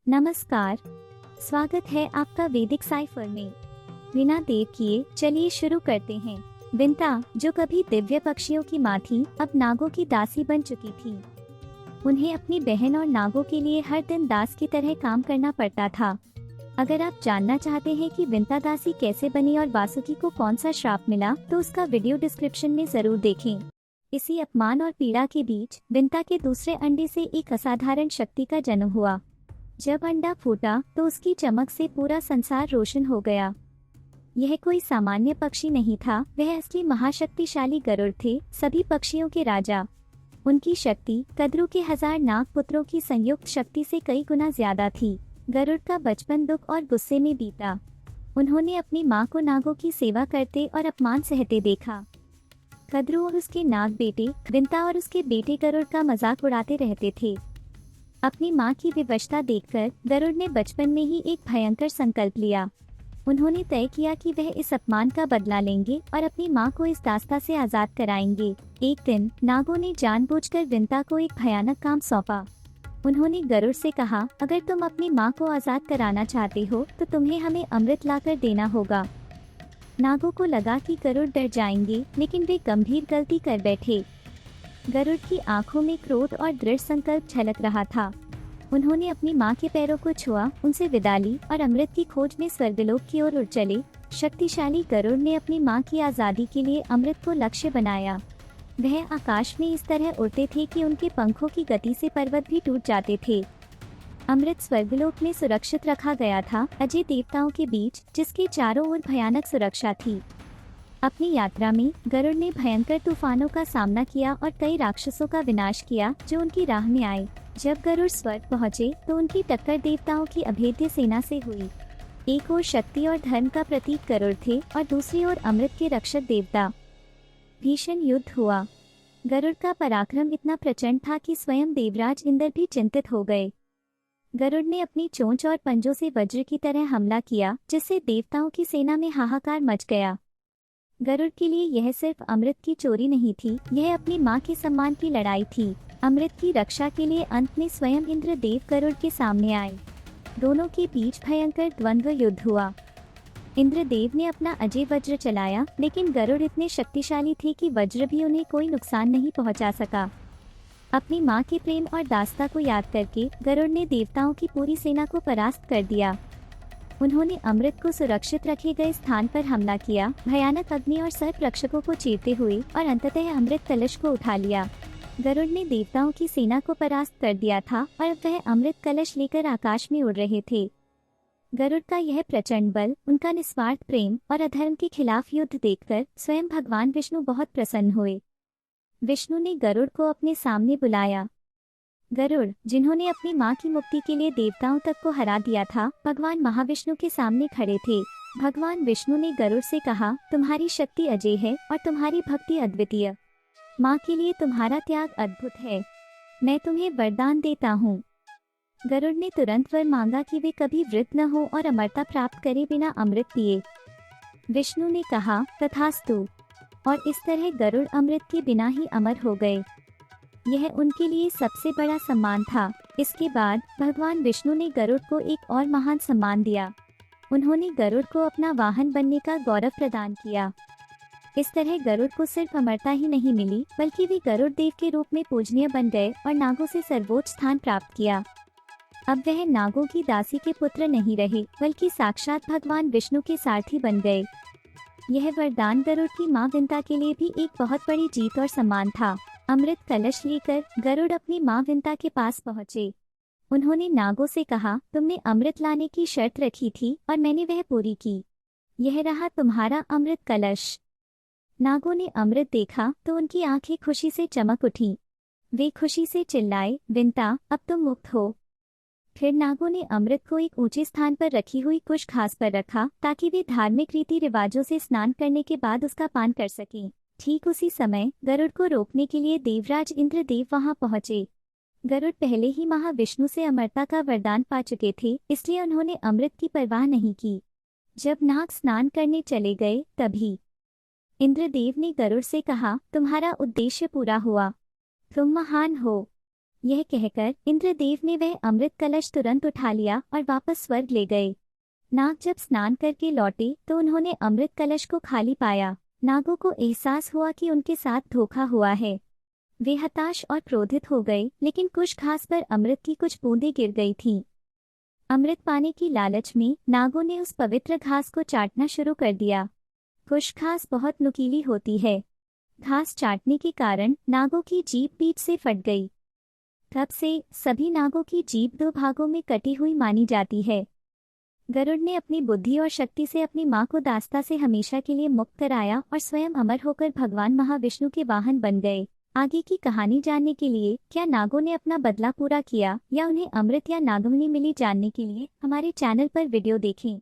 नमस्कार, स्वागत है आपका वैदिक साइफर में। बिना देर किए चलिए शुरू करते हैं। विंता, जो कभी दिव्य पक्षियों की माँ थी, अब नागों की दासी बन चुकी थी। उन्हें अपनी बहन और नागों के लिए हर दिन दास की तरह काम करना पड़ता था। अगर आप जानना चाहते हैं कि विंता दासी कैसे बनी और वासुकी को कौन सा श्राप मिला, तो उसका वीडियो डिस्क्रिप्शन में जरूर देखें। इसी अपमान और पीड़ा के बीच विंता के दूसरे अंडे से एक असाधारण शक्ति का जन्म हुआ। जब अंडा फूटा तो उसकी चमक से पूरा संसार रोशन हो गया। यह कोई सामान्य पक्षी नहीं था, वह असली महाशक्तिशाली गरुड़ थे, सभी पक्षियों के राजा। उनकी शक्ति कद्रु के 1000 नाग पुत्रों की संयुक्त शक्ति से कई गुना ज्यादा थी। गरुड़ का बचपन दुख और गुस्से में बीता। उन्होंने अपनी माँ को नागों की सेवा करते और अपमान सहते देखा। कद्रु और उसके नाग बेटे विंता और उसके बेटे गरुड़ का मजाक उड़ाते रहते थे। अपनी माँ की विवशता देखकर गरुड़ ने बचपन में ही एक भयंकर संकल्प लिया। उन्होंने तय किया कि वह इस अपमान का बदला लेंगे और अपनी माँ को इस दास्ता से आजाद कराएंगे। एक दिन नागों ने जानबूझकर विंता को एक भयानक काम सौंपा। उन्होंने गरुड़ से कहा, अगर तुम अपनी माँ को आजाद कराना चाहते हो तो तुम्हें हमें अमृत लाकर देना होगा। नागों को लगा कि गरुड़ डर जाएंगे, लेकिन वे गंभीर गलती कर बैठे। गरुड़ की आंखों में क्रोध और दृढ़ संकल्प झलक रहा था। उन्होंने अपनी माँ के पैरों को छुआ, उनसे विदा ली और अमृत की खोज में स्वर्गलोक की ओर उड़ चले। शक्तिशाली गरुड़ ने अपनी माँ की आज़ादी के लिए अमृत को लक्ष्य बनाया। वह आकाश में इस तरह उड़ते थे कि उनके पंखों की गति से पर्वत भी टूट जाते थे। अमृत स्वर्गलोक में सुरक्षित रखा गया था, अजय देवताओं के बीच, जिसके चारों ओर भयानक सुरक्षा थी। अपनी यात्रा में गरुड़ ने भयंकर तूफानों का सामना किया और कई राक्षसों का विनाश किया जो उनकी राह में आए। जब गरुड़ स्वर्ग पहुँचे तो उनकी टक्कर देवताओं की अभेद्य सेना से हुई। एक ओर शक्ति और धर्म का प्रतीक गरुड़ थे और दूसरी ओर अमृत के रक्षक देवता। भीषण युद्ध हुआ। गरुड़ का पराक्रम इतना प्रचंड था कि स्वयं देवराज इंद्र भी चिंतित हो गए। गरुड़ ने अपनी चोंच और पंजों से वज्र की तरह हमला किया, जिससे देवताओं की सेना में हाहाकार मच गया। गरुड़ के लिए यह सिर्फ अमृत की चोरी नहीं थी, यह अपनी माँ के सम्मान की लड़ाई थी। अमृत की रक्षा के लिए अंत में स्वयं इंद्रदेव गरुड़ के सामने आए। दोनों के बीच भयंकर द्वंद्व युद्ध हुआ। इंद्रदेव ने अपना अजय वज्र चलाया, लेकिन गरुड़ इतने शक्तिशाली थे कि वज्र भी उन्हें कोई नुकसान नहीं पहुंचा सका। अपनी माँ के प्रेम और दास्ता को याद करके गरुड़ ने देवताओं की पूरी सेना को परास्त कर दिया। उन्होंने अमृत को सुरक्षित रखे गए स्थान पर हमला किया, भयानक अग्नि और सर्प रक्षकों को चीरते हुए, और अंततः अमृत कलश को उठा लिया। गरुड़ ने देवताओं की सेना को परास्त कर दिया था और अब वह अमृत कलश लेकर आकाश में उड़ रहे थे। गरुड़ का यह प्रचंड बल, उनका निस्वार्थ प्रेम और अधर्म के खिलाफ युद्ध देखकर स्वयं भगवान विष्णु बहुत प्रसन्न हुए। विष्णु ने गरुड़ को अपने सामने बुलाया। गरुड़, जिन्होंने अपनी माँ की मुक्ति के लिए देवताओं तक को हरा दिया था, भगवान महाविष्णु के सामने खड़े थे। भगवान विष्णु ने गरुड़ से कहा, तुम्हारी शक्ति अजय है और तुम्हारी भक्ति अद्वितीय। माँ के लिए तुम्हारा त्याग अद्भुत है। मैं तुम्हें वरदान देता हूँ। गरुड़ ने तुरंत वर मांगा कि वे कभी वृद्ध न हो और अमरता प्राप्त करे बिना अमृत पिए। विष्णु ने कहा, तथास्तु। और इस तरह गरुड़ अमृत के बिना ही अमर हो गए। यह उनके लिए सबसे बड़ा सम्मान था। इसके बाद भगवान विष्णु ने गरुड़ को एक और महान सम्मान दिया। उन्होंने गरुड़ को अपना वाहन बनने का गौरव प्रदान किया। इस तरह गरुड़ को सिर्फ अमरता ही नहीं मिली, बल्कि वे गरुड़ देव के रूप में पूजनीय बन गए और नागों से सर्वोच्च स्थान प्राप्त किया। अब वह नागों की दासी के पुत्र नहीं रहे, बल्कि साक्षात भगवान विष्णु के सारथी बन गए। यह वरदान गरुड़ की माँ विंता के लिए भी एक बहुत बड़ी जीत और सम्मान था। अमृत कलश लेकर गरुड़ अपनी माँ विंता के पास पहुँचे। उन्होंने नागों से कहा, तुमने अमृत लाने की शर्त रखी थी और मैंने वह पूरी की। यह रहा तुम्हारा अमृत कलश। नागों ने अमृत देखा तो उनकी आंखें खुशी से चमक उठीं। वे खुशी से चिल्लाए, विंता, अब तुम मुक्त हो। फिर नागों ने अमृत को एक ऊंचे स्थान पर रखी हुई कुश घास पर रखा, ताकि वे धार्मिक रीति रिवाजों से स्नान करने के बाद उसका पान कर सकें। ठीक उसी समय गरुड़ को रोकने के लिए देवराज इंद्रदेव वहां पहुंचे। गरुड़ पहले ही महाविष्णु से अमरता का वरदान पा चुके थे, इसलिए उन्होंने अमृत की परवाह नहीं की। जब नाग स्नान करने चले गए तभी इंद्रदेव ने गरुड़ से कहा, तुम्हारा उद्देश्य पूरा हुआ। तुम महान हो। यह कहकर इंद्रदेव ने वह अमृत कलश तुरंत उठा लिया और वापस स्वर्ग ले गए। नाग जब स्नान करके लौटे तो उन्होंने अमृत कलश को खाली पाया। नागों को एहसास हुआ कि उनके साथ धोखा हुआ है। वे हताश और क्रोधित हो गए, लेकिन कुश घास पर अमृत की कुछ बूंदें गिर गई थीं। अमृत पाने की लालच में नागों ने उस पवित्र घास को चाटना शुरू कर दिया। कुश घास बहुत नुकीली होती है। घास चाटने के कारण नागों की जीभ बीच से फट गई। तब से सभी नागों की जीभ दो भागों में कटी हुई मानी जाती है। गरुड़ ने अपनी बुद्धि और शक्ति से अपनी मां को दास्ता से हमेशा के लिए मुक्त कराया और स्वयं अमर होकर भगवान महाविष्णु के वाहन बन गए। आगे की कहानी जानने के लिए क्या नागों ने अपना बदला पूरा किया या उन्हें अमृत या नागमणि मिली, जानने के लिए हमारे चैनल पर वीडियो देखें।